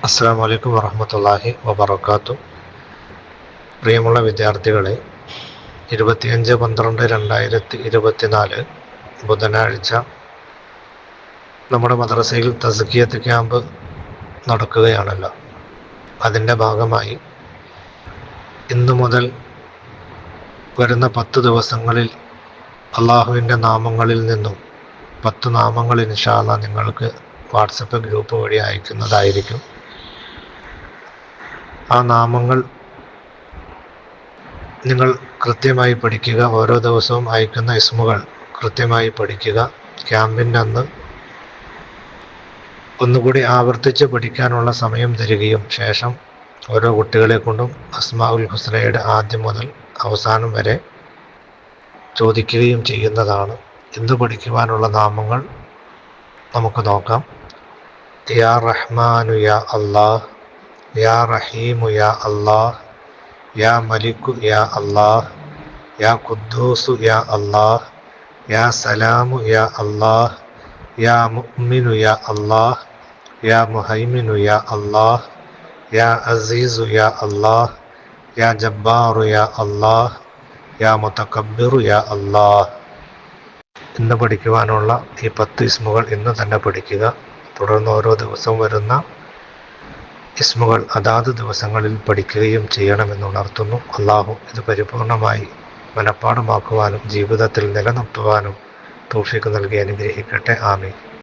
അസ്സലാമു അലൈക്കും വറഹ്മത്തുള്ളാഹി വബറകാതുഹു. പ്രിയമുള്ള വിദ്യാർത്ഥികളെ, 25/12/2024 ബുധനാഴ്ച നമ്മുടെ മദ്രസയിൽ തസ്കിയത്ത് ക്യാമ്പ് നടക്കുകയാണല്ലോ. അതിൻ്റെ ഭാഗമായി ഇന്നു മുതൽ വരുന്ന 10 ദിവസങ്ങളിൽ അള്ളാഹുവിൻ്റെ നാമങ്ങളിൽ നിന്നും 10 നാമങ്ങൾ ഇൻഷാ അല്ലാഹ് നിങ്ങൾക്ക് വാട്സപ്പ് ഗ്രൂപ്പ് വഴി അയക്കുന്നതായിരിക്കും. ആ നാമങ്ങൾ നിങ്ങൾ കൃത്യമായി പഠിക്കുക. ഓരോ ദിവസവും അയക്കുന്ന ഇസ്മുകൾ കൃത്യമായി പഠിക്കുക. ക്യാമ്പിൻ്റെ അന്ന് ഒന്നുകൂടി ആവർത്തിച്ച് പഠിക്കാനുള്ള സമയം തരികയും ശേഷം ഓരോ കുട്ടികളെ കൊണ്ടും അസ്മാഉൽ ഹുസ്നയുടെ ആദ്യം മുതൽ അവസാനം വരെ ചോദിക്കുകയും ചെയ്യുന്നതാണ്. ഇന്ന് പഠിക്കുവാനുള്ള നാമങ്ങൾ നമുക്ക് നോക്കാം. യാ റഹ്മാനു യാ അല്ലാഹ്, യാ റഹീമു യാ അല്ലാഹ്, യാ മലിക്കു യാ അല്ലാഹ്, യാ ഖുദ്ദൂസു യാ അല്ലാഹ്, യാ സലാമു യാ അല്ലാഹ്, യാ മുഅ്മിനു യാ അല്ലാഹ്, യാ മുഹൈമിനു യാ അല്ലാഹ്, യാ അസീസു യാ അല്ലാഹ്, യാ ജബ്ബാറു യാ അല്ലാഹ്, യാ മുതകബ്ബിറു യാ അല്ലാഹ്. ഇന്ന് പഠിക്കുവാനുള്ള ഈ 10 ഇസ്മുകൾ ഇന്ന് തന്നെ പഠിക്കുക. തുടർന്ന് ഓരോ ദിവസവും വരുന്ന ഇസ്മുകൾ അതാത് ദിവസങ്ങളിൽ പഠിക്കുകയും ചെയ്യണമെന്ന് ഉണർത്തുന്നു. അള്ളാഹു ഇത് പരിപൂർണമായി മനഃപ്പാഠമാക്കുവാനും ജീവിതത്തിൽ നിലനിർത്തുവാനും തൗഫീഖ് നൽകി അനുഗ്രഹിക്കട്ടെ. ആമീൻ.